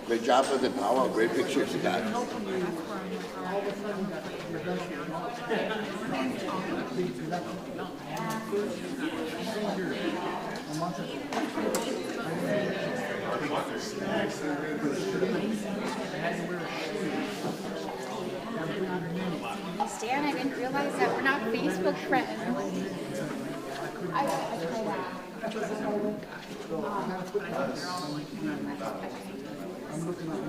Great job with it, Paolo. Great pictures you got. Stan, I didn't realize that we're not Facebook friends. I try that. I'm looking at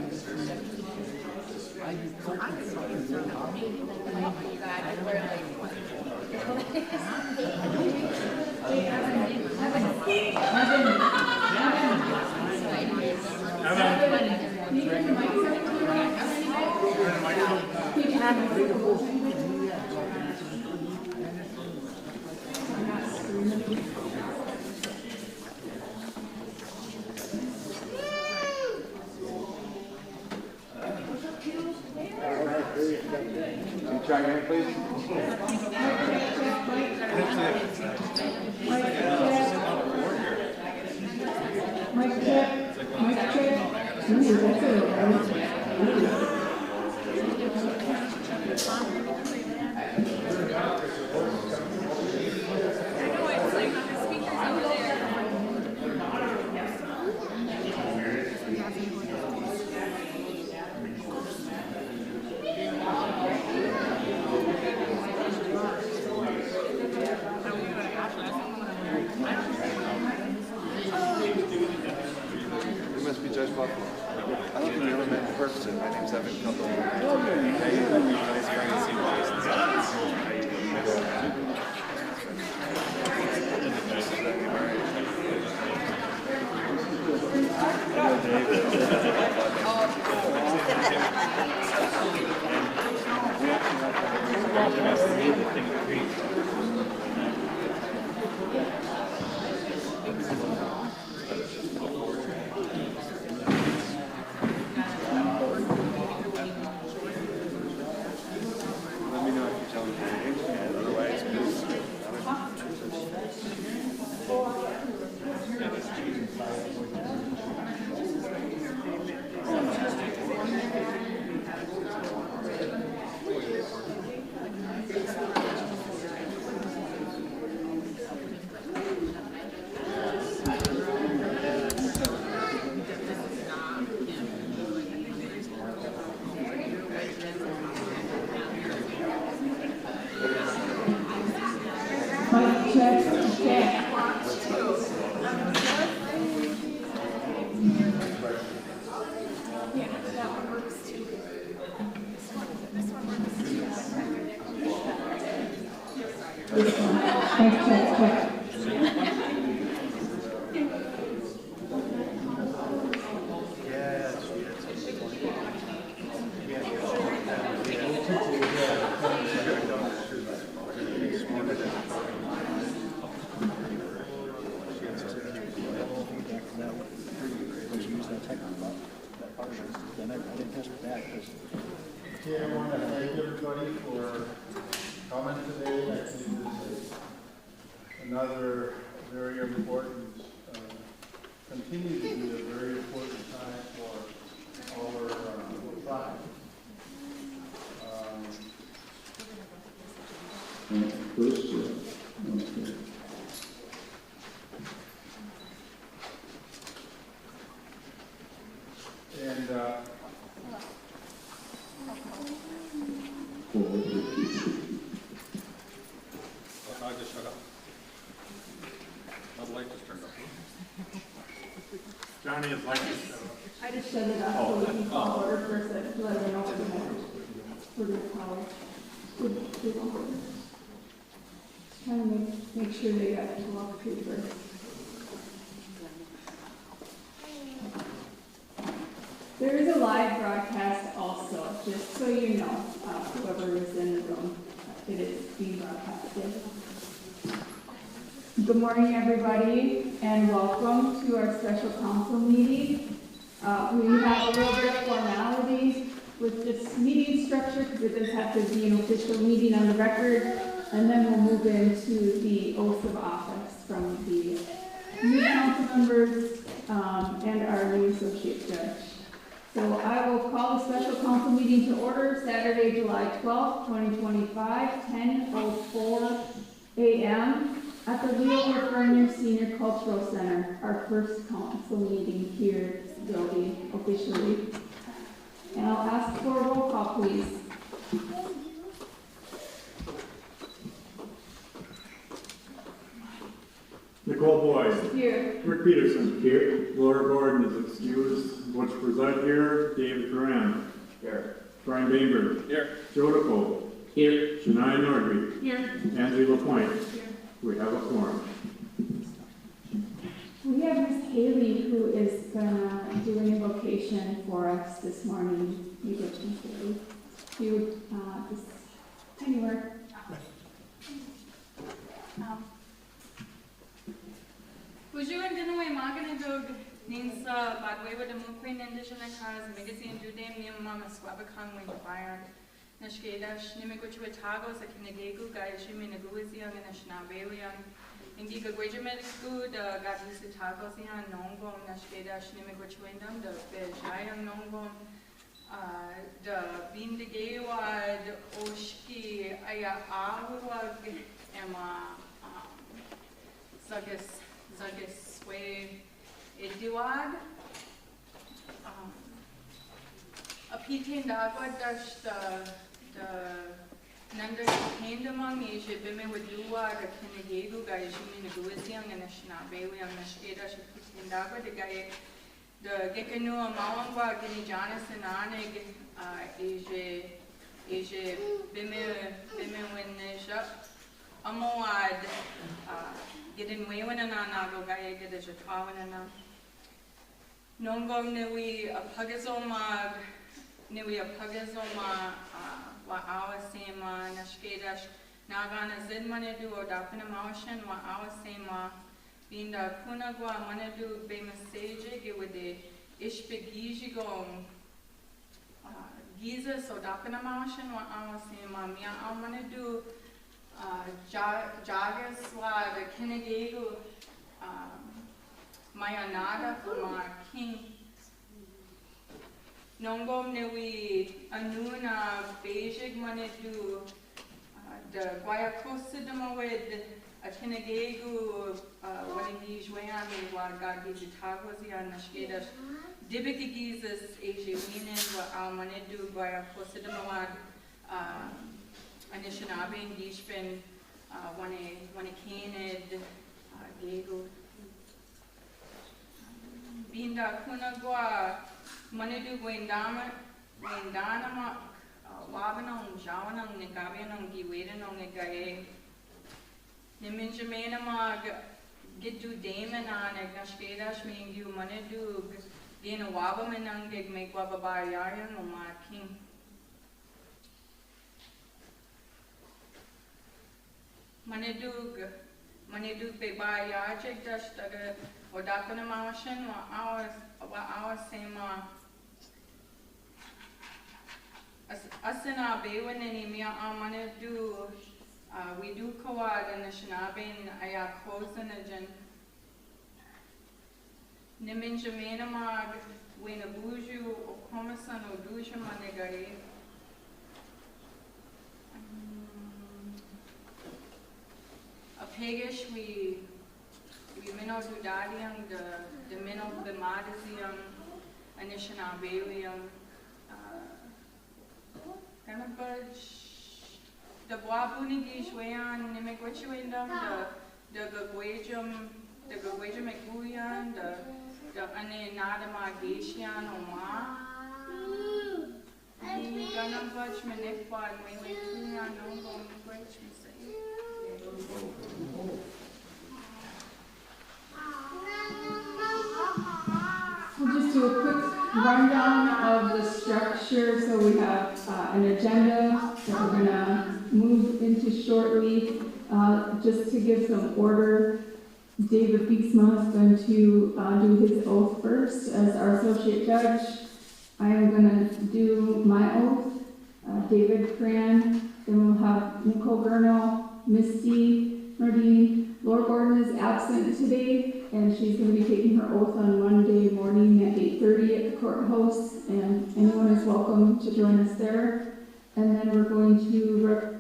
Try again, please. Mic check. Mic check. Ooh, that's it. I don't think we ever met in person. My name's Evan Cumberland. Nice friend, see you guys and stuff. Okay, I want to thank everybody for coming today. I think this is another very important, continue to be a very important time for our tribe. And I just shut up. My light just turned off. Johnny is light just shut up. I just shut it off so we can call order for a second, let them know what we have for the power. Good order. Just trying to make sure they got it walk through first. There is a live broadcast also, just so you know, whoever is in the room, it is being broadcasted. Good morning, everybody, and welcome to our special council meeting. We have a little bit of formality with this meeting structure because it does have to be an official meeting on the record, and then we'll move into the oath of office from the new council members and our new associate judge. So I will call the special council meeting to order Saturday, July 12th, 2025, 10:04 a.m. at the Leawood Furnier Senior Cultural Center, our first council meeting here in this building officially. And I'll ask for a roll call, please. Nicole Boyd. Here. Rick Peterson. Here. Laura Gordon is excused. Butch Preside here. David Duran. Here. Brian Bainbridge. Here. Joe DeCole. Here. Shania Nordby. Here. Angie LaPointe. Here. We have a quorum. We have Miss Haley who is gonna do an invocation for us this morning. You get Miss Haley. You would, just anywhere. Usually din way magana dog ninsa bagway with the movement and dish and cars magazine do them near mama swabba con when the fire nashkedash nimikuch with tagos a kinegegu guys you mean a guizi young and a schnabelian in giga gwajamet good got his tagos yan nongo nashkedash nimikuch windom the shayang nongo the bin de gewa the oshki aya awa emma Zagus way Ediwad a pitin dagwad dash the Nanda came among Asia Bime with Luwa the Kinegegu guys you mean a Guizian and a Schnabeli and Nashkeda should pitin dagwad the guy the Gekanu Mawangwa Gini Janis and Anig Asia Bime when Nisha Amoad getting Waywin and Anago Gaya get a Jatawin and Nongom Niwi a Pugazoma Niwi a Pugazoma wa our same Nashkedash Nagana Zidmanedu or Dapina Maushan wa our same Binda Kunagwa Manedu Bemasage get with the Ishbegijigong Giza so Dapina Maushan wa our same Mia Almanedu Jagas wa the Kinegegu Mayanada from our king. Nongom newi Anuna Bejig Manedu the Guayacosidama with a Kinegegu Wanagi Jwayami wa Gagi Tagwazi and Nashkedash Dibikigizis Asianin wa Almanedu Guayacosidama Anishinaabe and Gishpin, when a canid, Gego. Binda Kunagua, Manedu Wendanama, Wabanong, Jawanong, Negabianong, Giwadanong, Negae. Niminjamanamag, Gitu Damon on Agnashkedash, meaning you Manedu, Dina Wabamanang, Gig make Wababayarian, or my king. Manedug be by Yajik dash daga or Dakana Maushan or our same Asana Bewin and Emia Manedu we do coad and the Shinabin Ayakosan agent Niminjamanamag when a buju or Comasan or Dusha Manegari. Pagish, we minnow dudadium, the minnow bemadazium, anishanabelium, the Wabunigish wayan, Nimegwitchuindum, the Gagwajum Eguyan, the Anadama Gishian or Ma. Ganam Butch Menifwa and Wayne Kuyan, no go Gwitch say. We'll just do a quick rundown of the structure. So we have an agenda that we're going to move into shortly. Just to give some order, David Bieksma is going to do his oath first as our associate judge. I am going to do my oath, David Cran, then we'll have Nicole Gurno, Misty, Nordine. Laura Gordon is absent today, and she's going to be taking her oath on Monday morning at 8:30 at the courthouse, and anyone is welcome to join us there. And then we're going to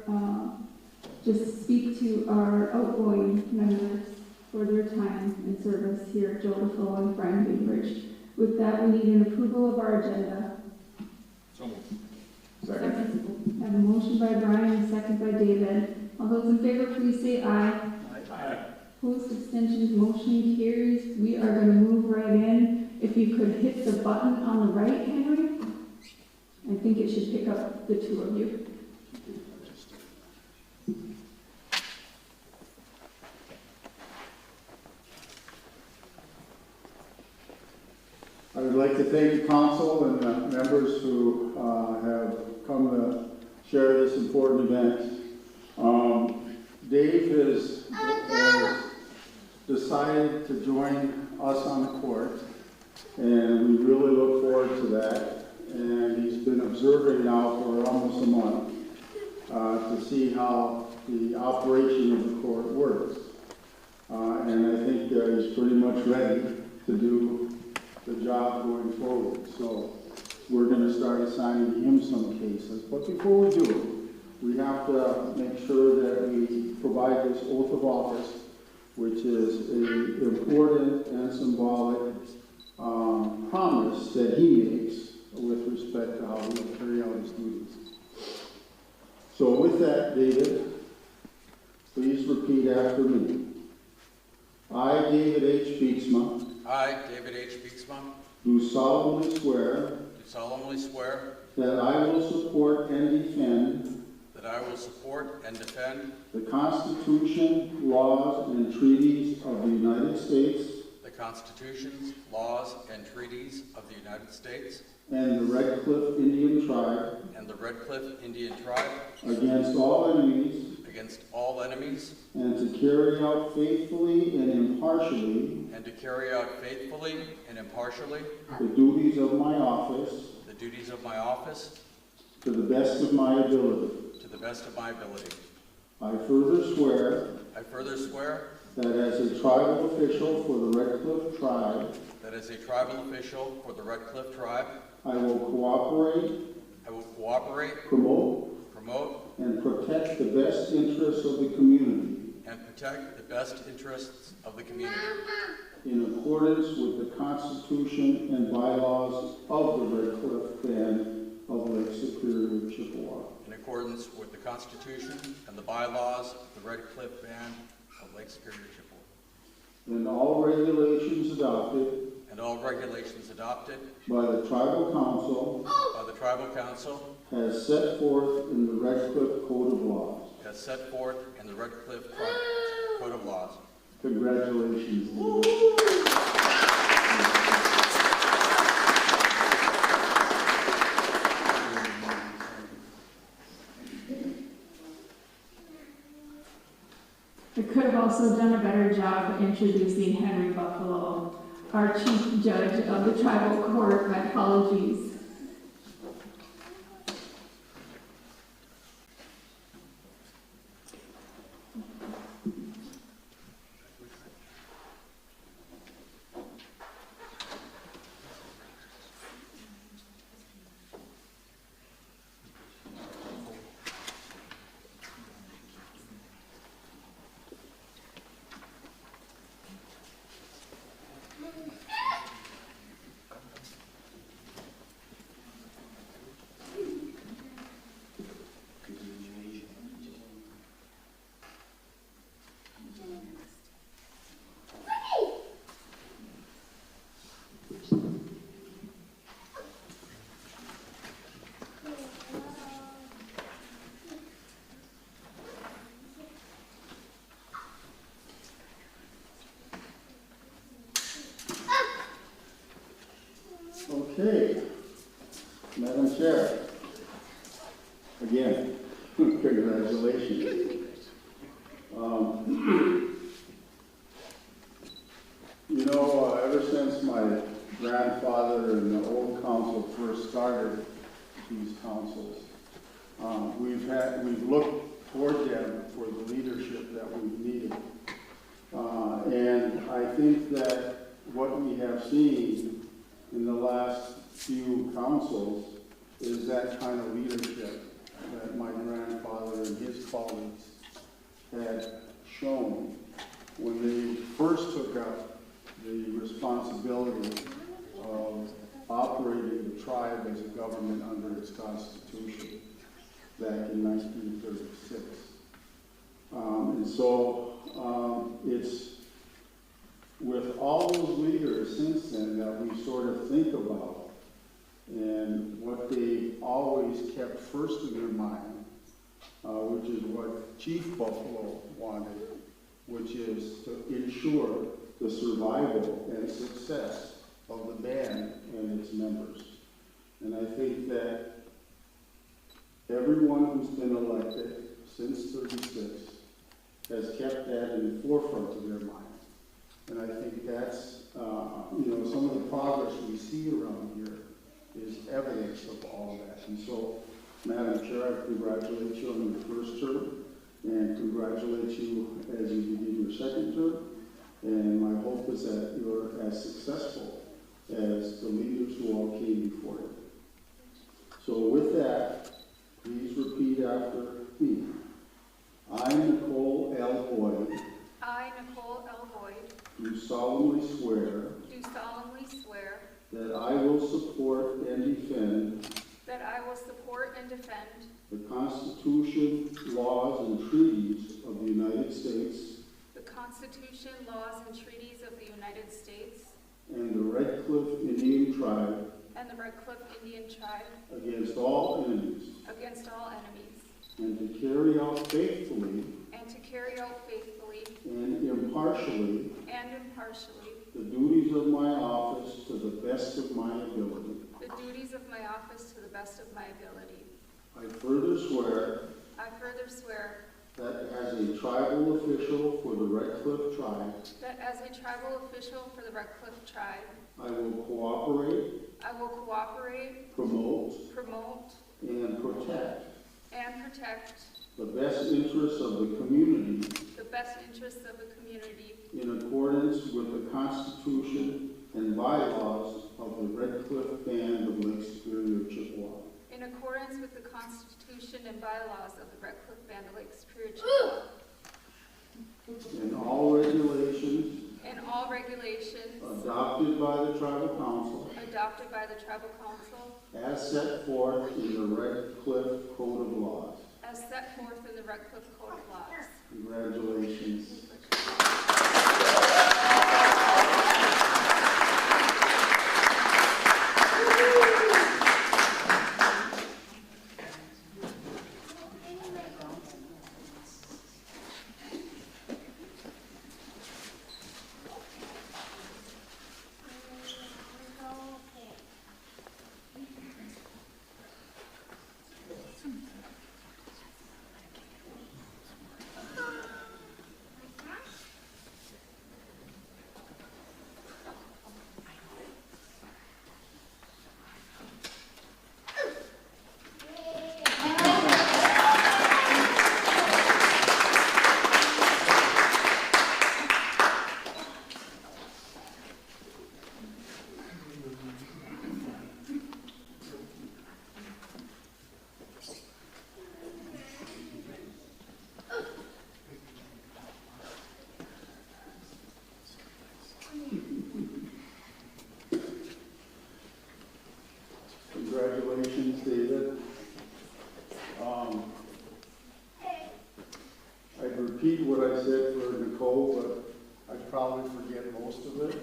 just speak to our outgoing members for their time and service here at Joe DeFoe and Brian Bainbridge. With that, we need an approval of our agenda. So moved. Second. I have a motion by Brian and a second by David. All those in favor, please say aye. Aye. Opposed, abstentions, motion carries. We are going to move right in. If you could hit the button on the right, Henry, I think it should pick up the two of you. I would like to thank the council and the members who have come to share this important event. Dave has decided to join us on the court, and we really look forward to that. And he's been observing now for almost a month to see how the operation of the court works. And I think he's pretty much ready to do the job going forward. So we're going to start assigning him some cases. But before we do, we have to make sure that we provide this oath of office, which is an important and symbolic promise that he makes with respect to how he will carry out his duties. So with that, David, please repeat after me. I, David H. Beeksma, I, David H. Beeksma, do solemnly swear do solemnly swear that I will support and defend that I will support and defend the Constitution, laws, and treaties of the United States the constitutions, laws, and treaties of the United States and the Red Cliff Indian Tribe and the Red Cliff Indian Tribe against all enemies, and to carry out faithfully and impartially the duties of my office to the best of my ability. I further swear that as a tribal official for the Red Cliff Tribe, I will cooperate, promote, and protect the best interests of the community in accordance with the Constitution and bylaws of the Red Cliff Band of Lake Superior, Chippewa. in accordance with the Constitution and the bylaws of the Red Cliff Band of Lake Superior, Chippewa. And all regulations adopted by the Tribal Council as set forth in the Red Cliff Code of Laws. Code of Laws. Congratulations, David. I could have also done a better job introducing Henry Buffalo, our chief judge of the tribal court. My apologies. Okay, Madam Chair, again, congratulations. Ever since my grandfather and the old council first started these councils, we've looked toward them for the leadership that we've needed think that what we have seen in the last few councils is that kind of leadership that my grandfather and his colleagues had shown when they first took up the responsibility of operating the tribe as a government under its constitution back in 1936. It's with all those leaders since then that we sort of think about and what they always kept first in their mind, which is what Chief Buffalo wanted, which is to ensure the survival and success of the band and its members. And I think that everyone who's been elected since 36 has kept that in the forefront of their mind. And I think that's, some of the progress we see around here is evidence of all that. And so, Madam Chair, I congratulate you on your first term and congratulate you as you begin your second term. And my hope is that you're as successful as the leaders who all came before you. So with that, please repeat after me. I, Nicole L. Boyd, I, Nicole L. Boyd, do solemnly swear that I will support and defend the Constitution, laws, and treaties of the United States the Constitution, laws, and treaties of the United States and the Red Cliff Indian Tribe and the Red Cliff Indian Tribe against all enemies, and to carry out faithfully and impartially the duties of my office to the best of my ability. I further swear that as a tribal official for the Red Cliff Tribe, I will cooperate, promote, and protect the best interests of the community in accordance with the Constitution and bylaws of the Red Cliff Band of Lake Superior, Chippewa. And all regulations adopted by the Tribal Council as set forth in the Red Cliff Code of Laws. Congratulations. Congratulations, David. I'd repeat what I said for Nicole, but I'd probably forget most of it.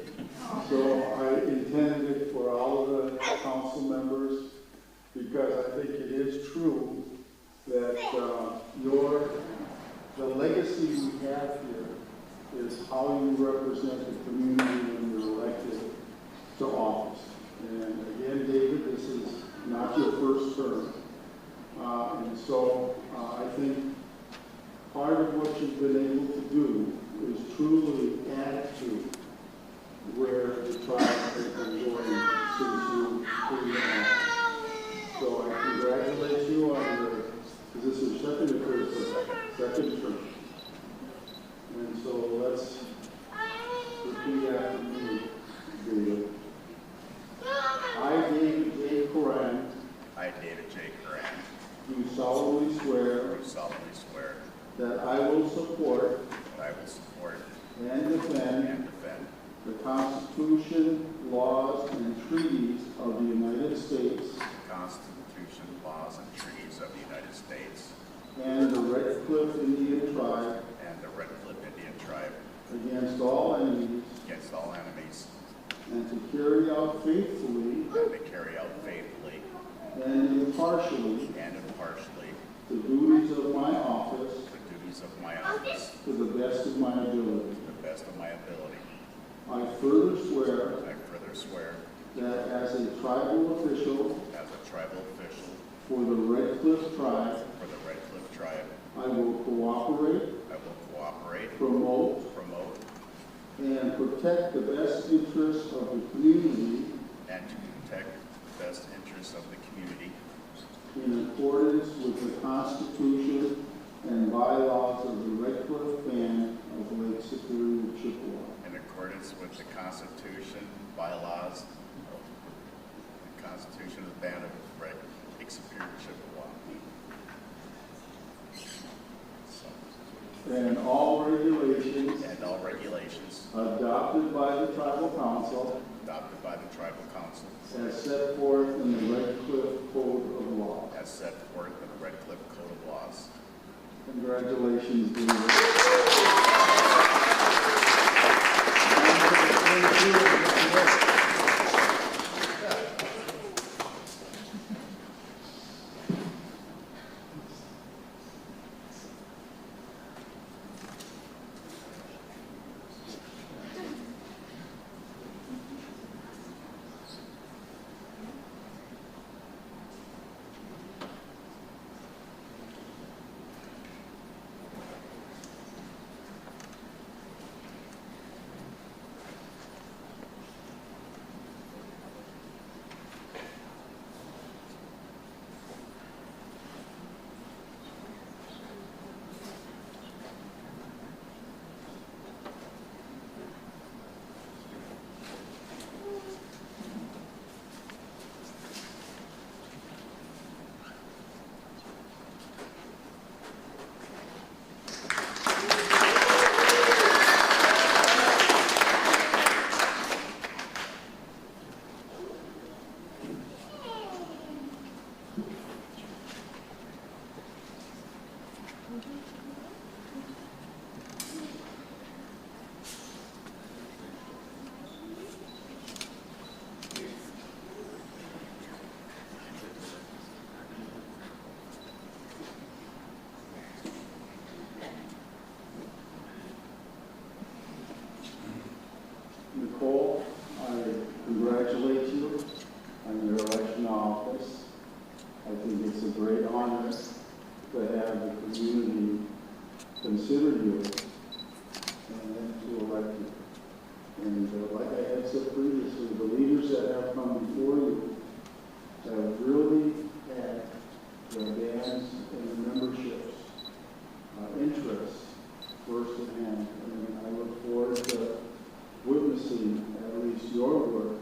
So I intended it for all of the council members because I think it is true that the legacy we have here is how you represent the community when you're elected to office. And again, David, this is not your first term. And so I think part of what you've been able to do is truly add to where the tribe has been going since you came in office. So I congratulate you on your, this is second or third term? Second term. And so let's repeat Constitution, laws, and treaties of the United States the Constitution, laws, and treaties of the United States and the Red Cliff Indian Tribe and the Red Cliff Indian Tribe against all enemies, against all enemies, and to carry out faithfully and to carry out faithfully and impartially and impartially the duties of my office the duties of my office to the best of my ability. to the best of my ability. I further swear I further swear that as a tribal official as a tribal official for the Red Cliff Tribe, for the Red Cliff Tribe, I will cooperate, I will cooperate, promote, promote, and protect the best interests of the community and to protect the best interests of the community in accordance with the Constitution and bylaws of the Red Cliff Band of Lake Superior, Chippewa. in accordance with the Constitution, bylaws of the Constitution of the Band of Red Lake Superior, Chippewa. And all regulations And all regulations adopted by the Tribal Council adopted by the Tribal Council as set forth in the Red Cliff Code of Law. as set forth in the Red Cliff Code of Laws. Congratulations, Dean. Nicole, I congratulate you on your election to office. I think it's a great honor to have the community consider you and to elect you. And like I had said previously, the leaders that have come before you have really had the bands and the memberships interests first at hand. And I look forward to witnessing at least your work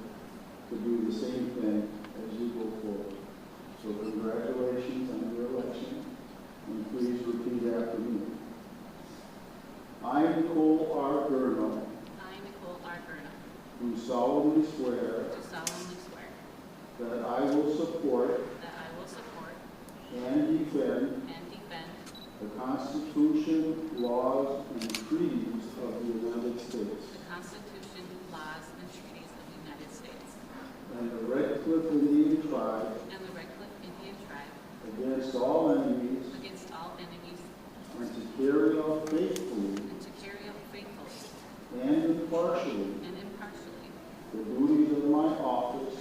to do the same thing as you go forward. So congratulations on your election, and please repeat after me. I, Nicole R. Gurno, I, Nicole R. Gurno, do solemnly swear do solemnly swear that I will support that I will support and defend and defend the Constitution, laws, and treaties of the United States the Constitution, laws, and treaties of the United States and the Red Cliff Indian Tribe and the Red Cliff Indian Tribe against all enemies, against all enemies, and to carry out faithfully and to carry out faithfully and impartially and impartially the duties of my office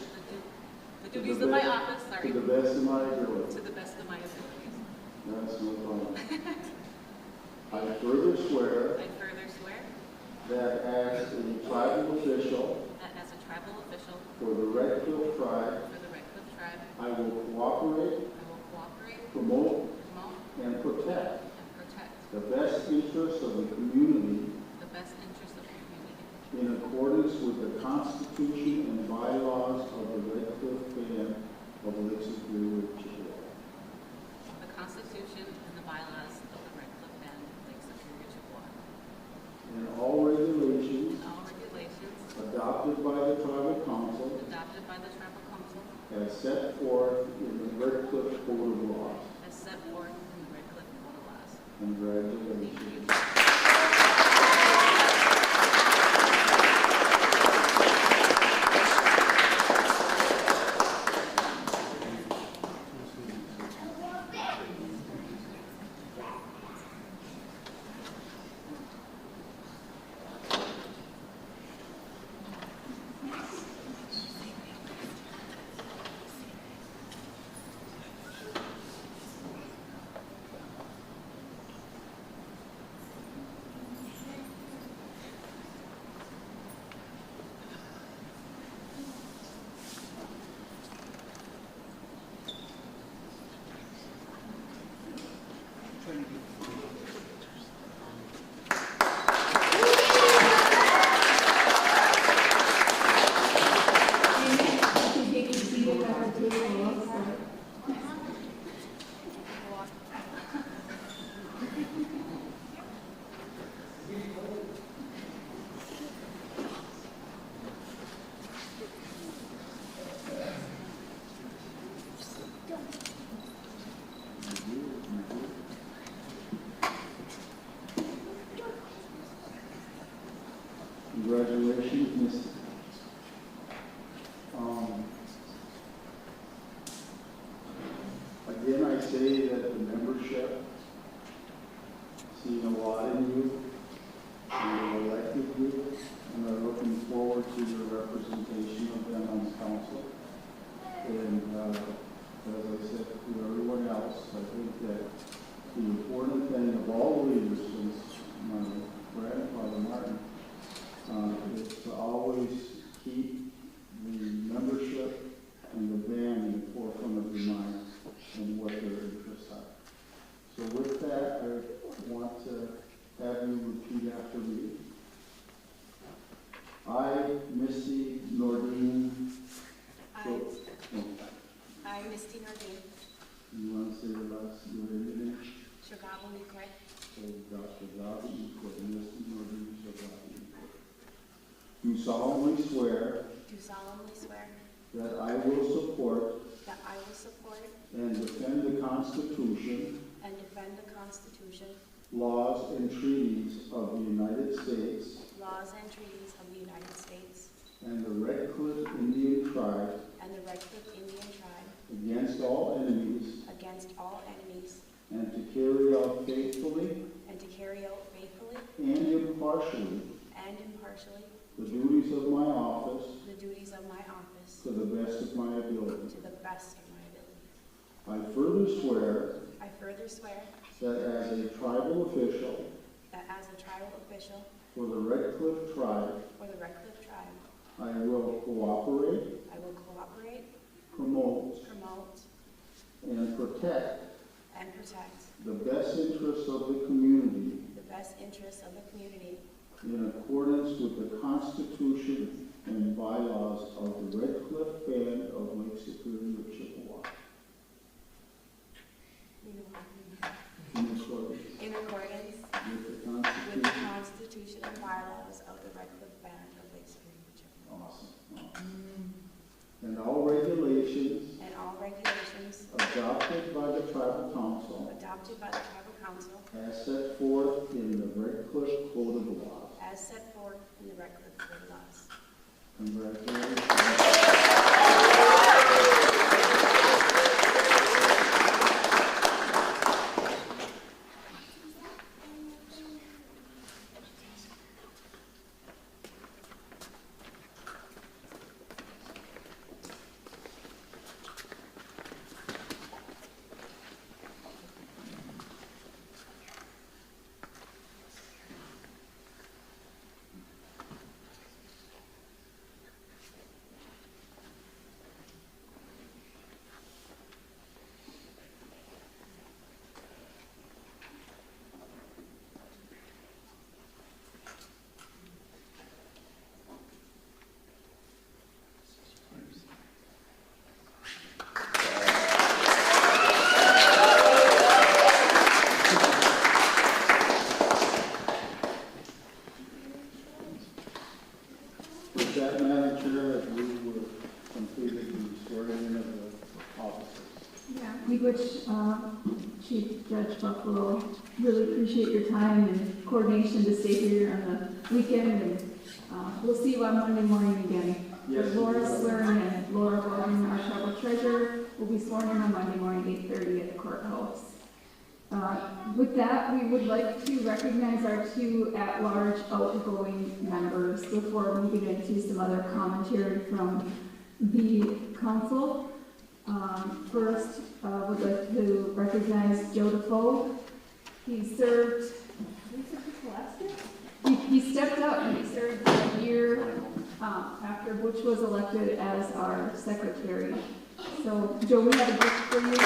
the duties of my office, to the best of my ability. to the best of my abilities. That's no problem. I further swear I further swear that as a tribal official that as a tribal official for the Red Cliff Tribe, for the Red Cliff Tribe, I will cooperate, I will cooperate, promote, promote, and protect and protect the best interests of the community the best interests of the community in accordance with the Constitution and bylaws of the Red Cliff Band of Lake Superior, Chippewa. the Constitution and the bylaws of the Red Cliff Band, Lake Superior, Chippewa, And all regulations and all regulations adopted Congratulations. Congratulations, Miss. Again, I say that the membership seen a lot in you, and they elected you, and are looking forward to your representation of them on council. And as I said to everyone else, I think that the important thing of all leaders, since my grandfather Martin, is to always keep the membership and the band in the forefront of your mind and what their interests are. So with that, I want to have you repeat after me. I, Misty Nordine. I, Misty Nordine, You want to say the last your name? Shagabu Nikwe, So Dr. Gabi Equip, Misty Nordine Shagabi Equip. Do solemnly swear do solemnly swear that I will support that I will support and defend the Constitution, and defend the Constitution, laws, and treaties of the United States laws, and treaties of the United States, and the Red Cliff Indian Tribe and the Red Cliff Indian Tribe, against all enemies, against all enemies, and to carry out faithfully and to carry out faithfully and impartially and impartially the duties of my office the duties of my office to the best of my ability. to the best of my ability. I further swear I further swear that as a tribal official that as a tribal official for the Red Cliff Tribe, for the Red Cliff Tribe, I will cooperate, I will cooperate, promote, promote, and protect and protect the best interests of the community the best interests of the community in accordance with the Constitution and bylaws of the Red Cliff Band of Lake Superior, Chippewa. in accordance With the with the Constitution. Constitution and bylaws of the Red Cliff Band of Lake Superior, Chippewa. Awesome. And all regulations And all regulations adopted by the Tribal Council adopted by the Tribal Council as set forth in the Red Cliff Code of Laws. as set forth in the Red Cliff Code of Laws. Congratulations. With that, Madam Chair, if we were completed the swearing in of the officers. Yeah, we would Chief Judge Buffalo. Really appreciate your time and coordination to stay here on the weekend, and we'll see you on Monday morning again. Yes. Laura's swearing in. Laura Gordon, our tribal treasurer, will be sworn in on Monday morning, 8:30 at the courthouse. With that, we would like to recognize our two at-large outgoing members before moving into some other commentary from the council. First, would like to recognize Joe Defoe. He served, he stepped up and he served a year after Butch was elected as our secretary. So, Joe, we have a gift for you.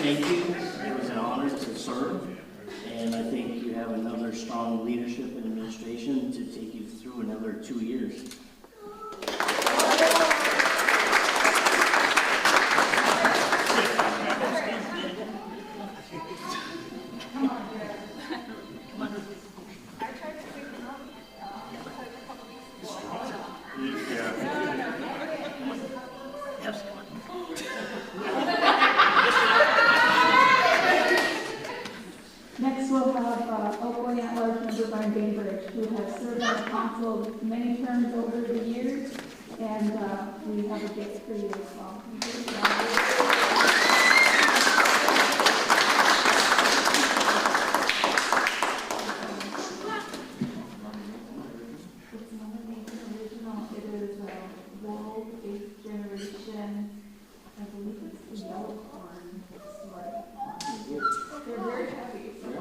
Thank you. It was an honor to serve, and I think you have another strong leadership and administration to take you through another 2 years. Next, we'll have outgoing at-large member Brian Bainbridge, who has served on council many terms over the years, and we have a gift for you as well. It's not an original. It is a World 8th Generation. I believe it's the yellow corn story. They're very heavy. So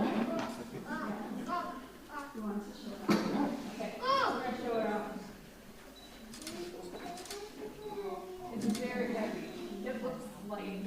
you want to show it out? Okay, we're going to show it out. It's very heavy. It looks light.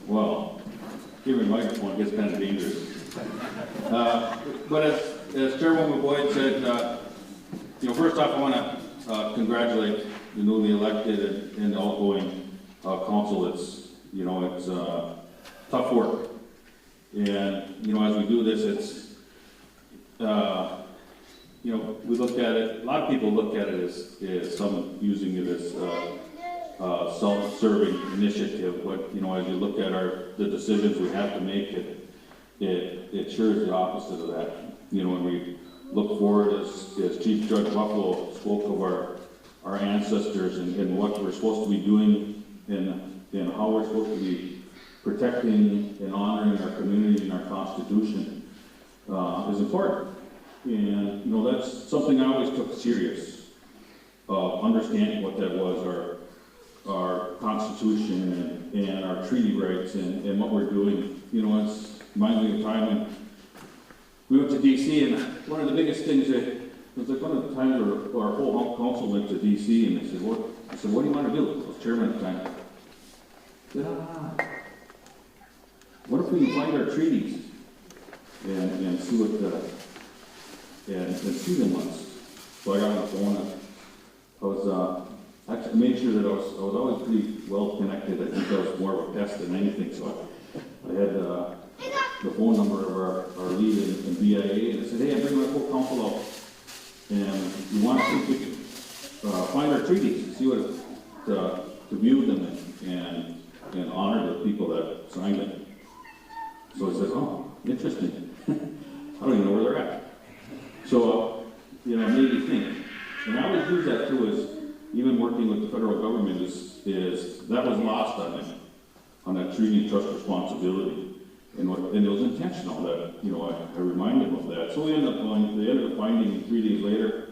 Well, giving a microphone gets kind of dangerous. But as Chairwoman Boyd said, first off, I want to congratulate the newly elected and outgoing council. It's tough work, and as we do this, it's we look at it. A lot of people look at it as some using it as self-serving initiative, but as you look at the decisions we have to make, it sure is the opposite of that. When we look forward, as Chief Judge Buffalo spoke of our ancestors and what we're supposed to be doing and how we're supposed to be protecting and honoring our community and our Constitution is important. And that's something I always took serious, understanding what that was. our Constitution and our treaty rights and what we're doing. You know, it's reminds me of a time when we went to DC, and one of the biggest things that it was like one of the times where our whole council went to DC, and they said, "What?" I said, "What do you want to do?" I was chairman at the time. I said, what if we find our treaties and see what and see them once? So I got on the phone, and I was actually I made sure that I was always pretty well connected. I think I was more of a pest than anything, so I had the phone number of our lead in BIA, and I said, "Hey, I'm bringing my full council out, and we want to see if we can find our treaties, see what to view them and honor the people that signed them." So I said, "Oh, interesting. I don't even know where they're at." So, you know, it made me think. And I always use that too, as even working with the federal government is that was lost on them, on that treaty and trust responsibility. And it was intentional that, you know, I reminded them of that. So they ended up finding 3 days later,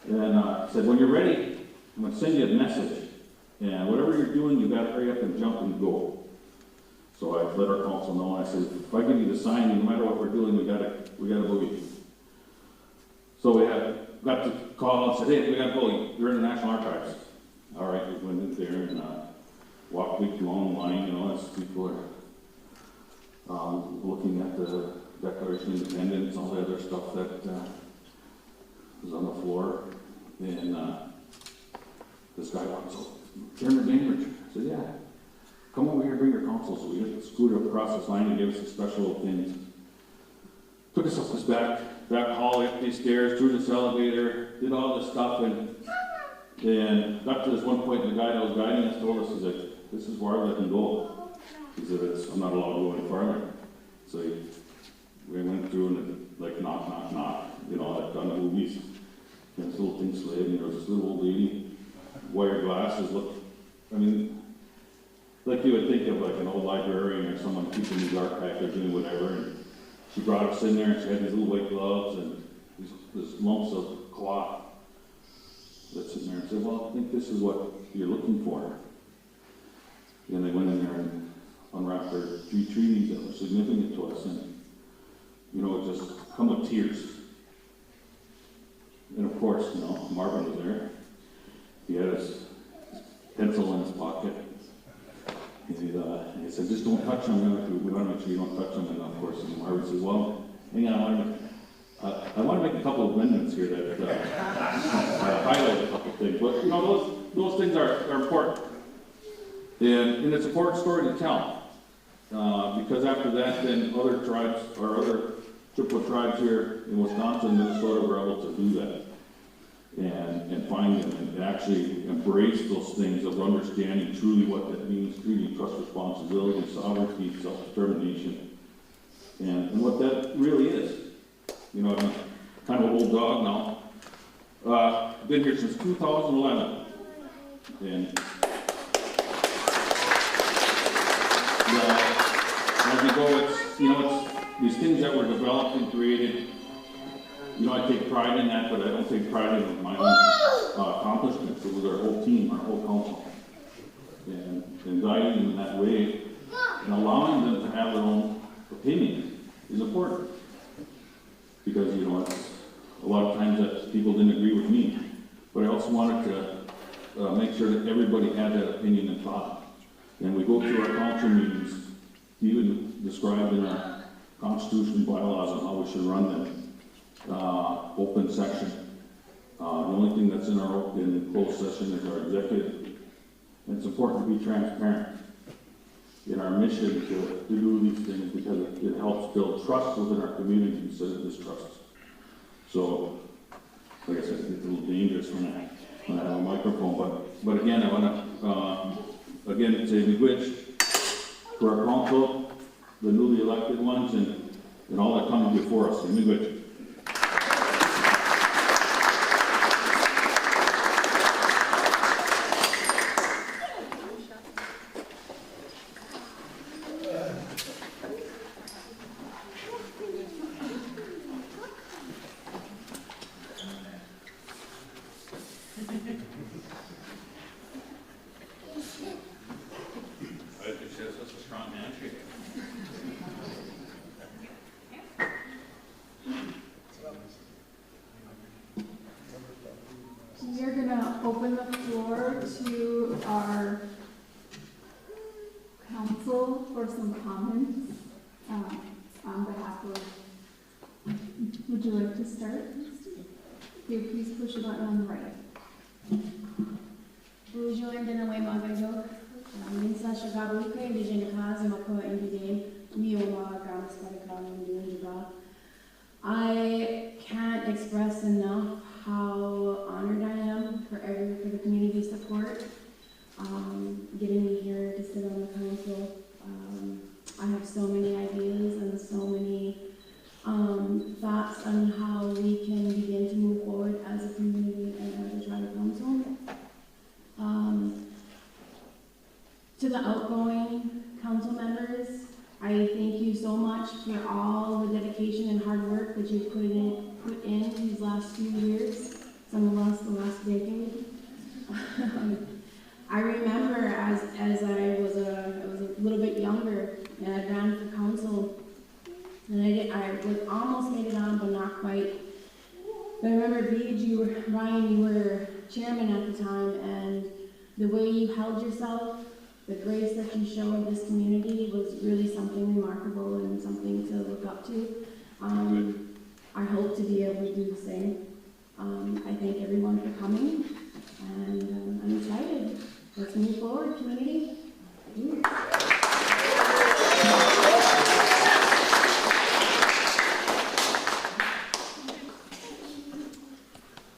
and said, "When you're ready, I'm going to send you a message. And whatever you're doing, you got to hurry up and jump and go." So I let our council know, and I said, "If I give you the sign, no matter what we're doing, we got to boogie." So we got the call and said, "Hey, we got to go. You're in the National Archives." All right, we went in there and walked through the long line, you know, as people are looking at the Declaration of Independence, all the other stuff that was on the floor. And this guy walks up, "Chairman Bainbridge." I said, "Yeah. Come over here and bring your council." So we just scooted across this line and gave us the special things. Took us up this back hall, up these stairs, through this elevator, did all this stuff, and got to this one point, and the guy that was guiding us told us, he's like, "This is where I let him go." He said, "I'm not allowed to go any farther." So we went through and like knock, knock, knock, you know, like on the movies. And this little thing slid, and there was this little old lady, wire glasses, I mean, like you would think of like an old librarian or someone keeping these archives or doing whatever. And she brought us in there, and she had these little white gloves and these lumps of cloth that's in there. And said, "Well, I think this is what you're looking for." And they went in there and unwrapped their 3 treaties that were significant to us, and you know, it just come with tears. And of course, you know, Marvin was there. He had his pencil in his pocket. And he said, "Just don't touch them. We want to make sure you don't touch them." And of course, Marvin says, "Well, hang on, I want to make a couple of amendments here that highlight a couple of things." But you know, those things are important, and it's an important story to tell, because after that, then other tribes or other Chippewa tribes here in Wisconsin, Minnesota were able to do that and find them and actually embrace those things of understanding truly what that means, treaty, trust, responsibility, sovereignty, self-determination, and what that really is. You know, I'm kind of an old dog now. Been here since 2011, and as we go, it's these things that were developed and created. You know, I take pride in that, but I don't take pride in my own accomplishments. It was our whole team, our whole council, and guiding them in that way and allowing them to have their own opinion is important, because you know, it's a lot of times that people didn't agree with me, but I also wanted to make sure that everybody had that opinion and thought. And we go through our council meetings, even described in our Constitution, bylaws, on how we should run them. Open session. The only thing that's in closed session is our executive. And it's important to be transparent in our mission to do these things, because it helps build trust within our community instead of distrust. So, like I said, it's a little dangerous when I have a microphone, but again, I want to again say miigwech to our council, the newly elected ones, and all that comes before us. Miigwech. to our council for some comments on behalf of, would you like to start? You please push the button on the right. Bonjour, Ndanawe Magajo. Minsa Shagabuka, Indigenous Cause, Mako, Indian, Mioma, Gamaspadaka, Indunjaba. I can't express enough how honored I am for the community support, getting me here to sit on the council. I have so many ideas and so many thoughts on how we can begin to move forward as a community and as a tribal council. To the outgoing council members, I thank you so much for all the dedication and hard work that you've put in these last few years, some of us the last decade. I remember as I was a little bit younger and I ran for council, and I was almost made it on, but not quite. But I remember Ryan, you were chairman at the time, and the way you held yourself, the grace that you showed this community was really something remarkable and something to look up to. I hope to be able to do the same. I thank everyone for coming, and I'm excited. Let's move forward, community.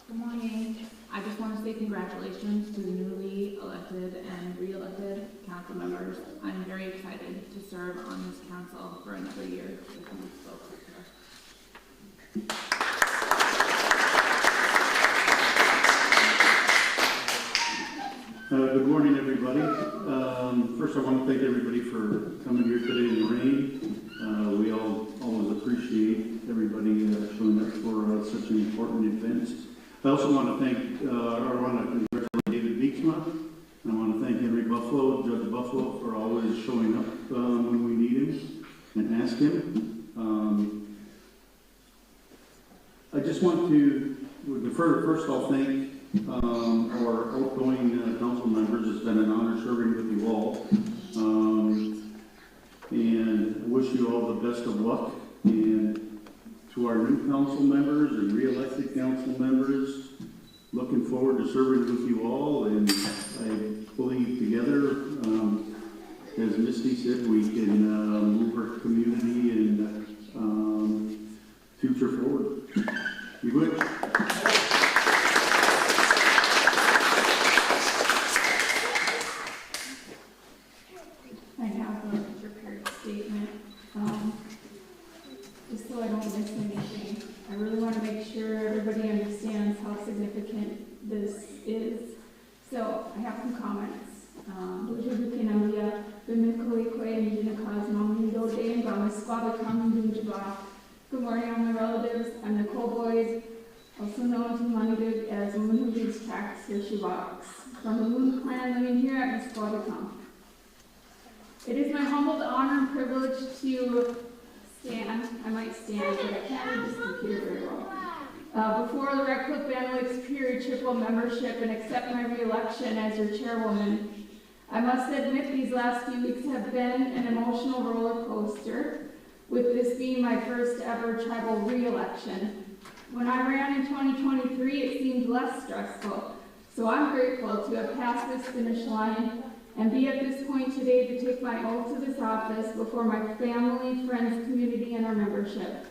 Good morning. I just want to say congratulations to the newly elected and re-elected council members. I'm very excited to serve on this council for another year. Good morning, everybody. First, I want to thank everybody for coming here today in the rain. We all always appreciate everybody showing up for such an important event. I also want to congratulate David Beeksma. I want to thank Henry Buffalo, Judge Buffalo, for always showing up when we need him and ask him. I just want to first of all thank our outgoing council members. It's been an honor serving with you all. And I wish you all the best of luck. And to our new council members and re-elected council members, looking forward to serving with you all. And I believe together, as Misty said, we can move our community and future forward. You would? I have a prepared statement, just so I don't miss anything. I really want to make sure everybody understands how significant this is. So I have some comments. Good morning, all my relatives. I'm Nicole Boyd, also known to Manidug as a woman who leads tracks where she walks. From the Moon clan living here at Musquabbacum. It is my humble honor and privilege to stand, I might stand, but I can't read this computer very well, before the Red Cliff Band Lakes Superior Triple membership and accept my re-election as your chairwoman. I must admit these last few weeks have been an emotional roller coaster, with this being my first ever tribal re-election. When I ran in 2023, it seemed less stressful, so I'm grateful to have passed this finish line and be at this point today to take my oath to this office before my family, friends, community, and our membership.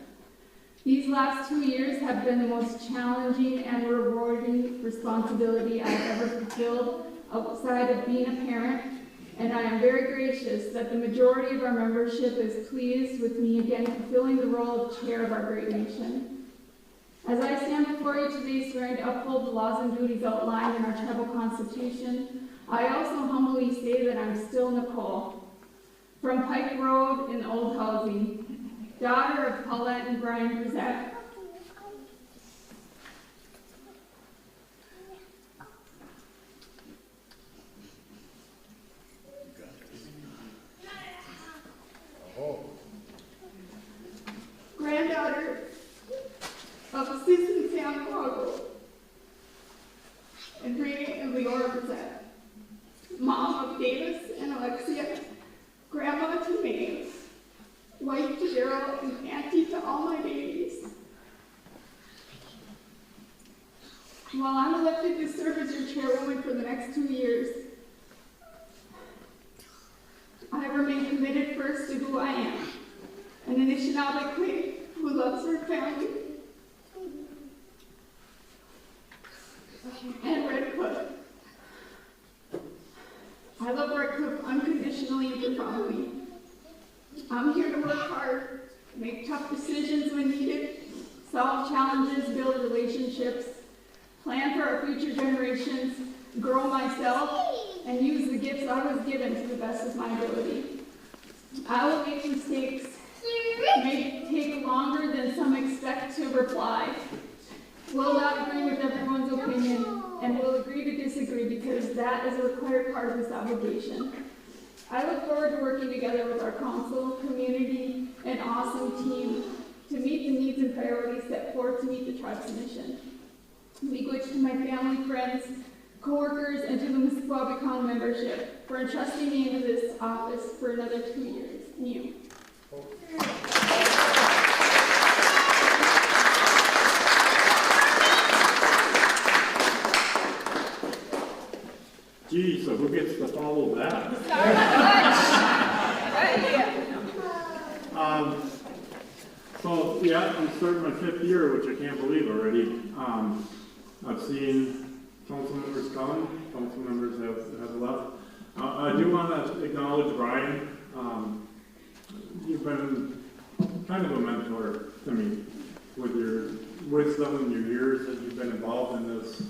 These last 2 years have been the most challenging and rewarding responsibility I've ever fulfilled outside of being a parent, and I am very gracious that the majority of our membership is pleased with me again fulfilling the role of chair of our great nation. As I stand before you today swearing to uphold the laws and duties outlined in our tribal constitution, I also humbly say that I'm still Nicole, from Pike Road in Old Housing, daughter of Paulette and Brian Brissette. Granddaughter of Susan Santiago and Renee and Leora Brissette. While I'm elected to serve as your chairwoman for the next 2 years, I remain committed first to who I am, an Anishinaabe queen who loves her family and Red Cliff. I love Red Cliff unconditionally and profoundly. I'm here to work hard, make tough decisions when needed, solve challenges, build relationships, plan for our future generations, grow myself, and use the gifts I was given to the best of my ability. I will make mistakes, may take longer than some expect to reply, will not agree with everyone's opinion, and will agree to disagree because that is a required part of this obligation. I look forward to working together with our council, community, and awesome team to meet the needs and priorities set forth to meet the tribe's mission. Miigwech to my family, friends, co-workers, and to the Musqueam membership for entrusting me into this office for another 2 years. New. Gee, so who gets to follow that? So yeah, I'm starting my 5th year, which I can't believe already. I've seen council members come, council members have left. I do want to acknowledge Brian. You've been kind of a mentor to me with your wisdom and your years that you've been involved in this.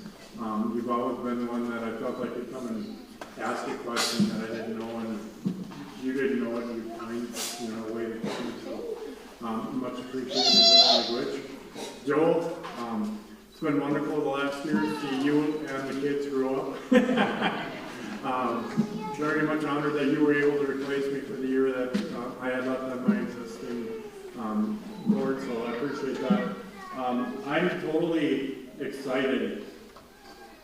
You've always been one that I felt I could come and ask a question that I didn't know, and you didn't know it, you kind, way to come. So much appreciated that language. Joel, it's been wonderful the last year to see you and the kids grow up. Very much honored that you were able to replace me for the year that I had left on my existing board, so I appreciate that. I'm totally excited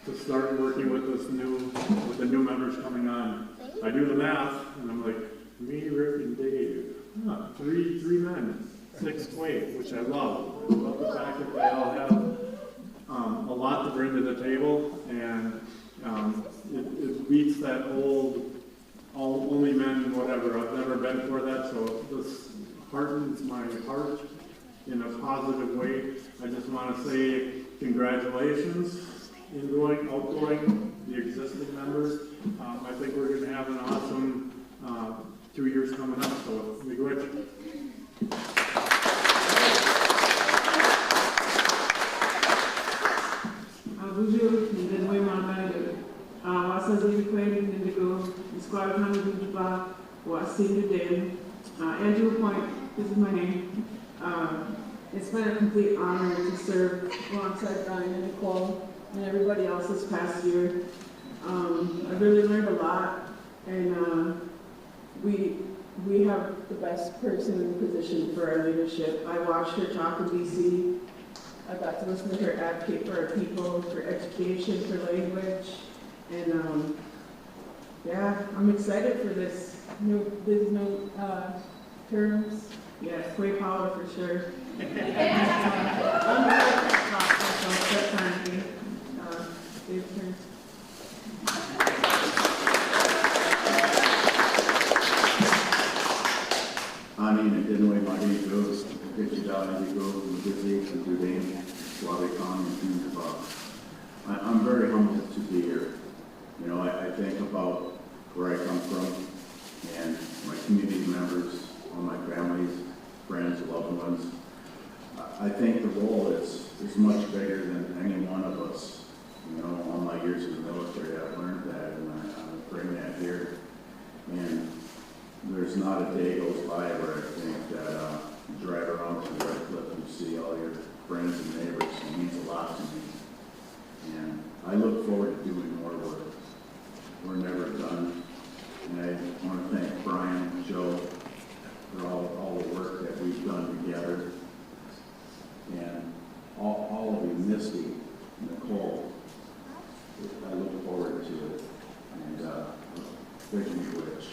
to start working with the new members coming on. I do the math, and I'm like, me, Rick, and Dave. Three men, 6 weight, which I love. I love the fact that they all have a lot to bring to the table, and it beats that old only men, whatever. I've never been for that, so this heartens my heart in a positive way. I just want to say congratulations, outgoing, the existing members. I think we're going to have an awesome 2 years coming up, so miigwech. Bonjour, Ndenoy Mamadu. Wasazi Kweli Ndigo, Squad Hanabujiba, Wasindu Den. Andrew Point, this is my name. It's been a complete honor to serve alongside Brian and Nicole and everybody else this past year. I've really learned a lot, and we have the best person in the position for our leadership. I watched her talk in DC. I got to listen to her advocate for our people, for education, for language, and yeah, I'm excited for this new terms. Yeah, way power for sure. Ani and Dinway Madi goes, Gitchidali goes, Magizik, and Dudain, Swabekon, and Tunjaba. I'm very humbled to be here. I think about where I come from and my community members, all my families, friends, loved ones. I think the role is much bigger than any one of us. All my years in the military, I've learned that, and I bring that here. And there's not a day goes by where I think that you drive around to the Red Cliff and you see all your friends and neighbors. It means a lot to me. And I look forward to doing more work. We're never done. And I want to thank Brian and Joe for all the work that we've done together. And all of you, Misty, Nicole, I look forward to it. And thank you, Rich.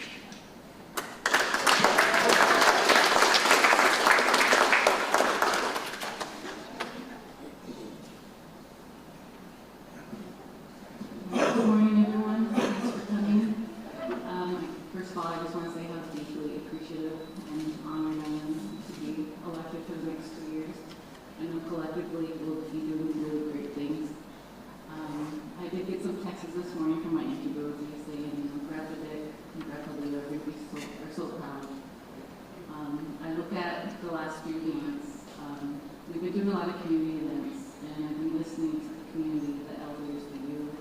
listening to the community, the elders, the youth,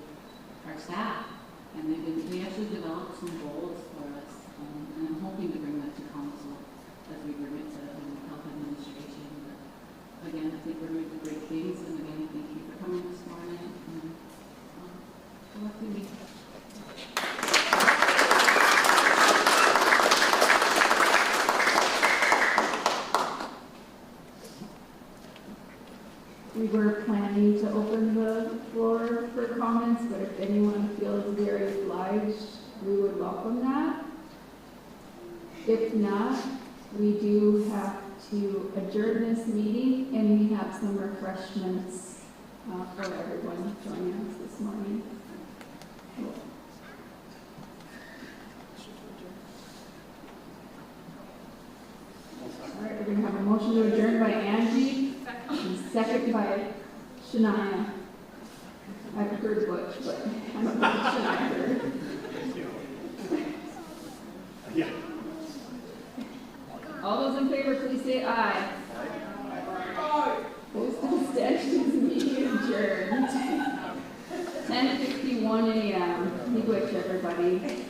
our staff. And they actually developed some goals for us, and I'm hoping to bring that to council as we bring it to health administration. But again, I think we're doing great things, and again, thank you for coming this morning. And, good luck to me. We were planning to open the floor for comments, but if anyone feels very obliged, we would welcome that. If not, we do have to adjourn this meeting, and we have some refreshments for everyone joining us this morning. All right, we're going to have a motion to adjourn by Angie, and second by Shania. I've heard Butch, but I don't know what Shania heard. All those in favor, please say aye. Opposed and abstentions, meeting adjourned. 10:51 a.m. Be good, everybody.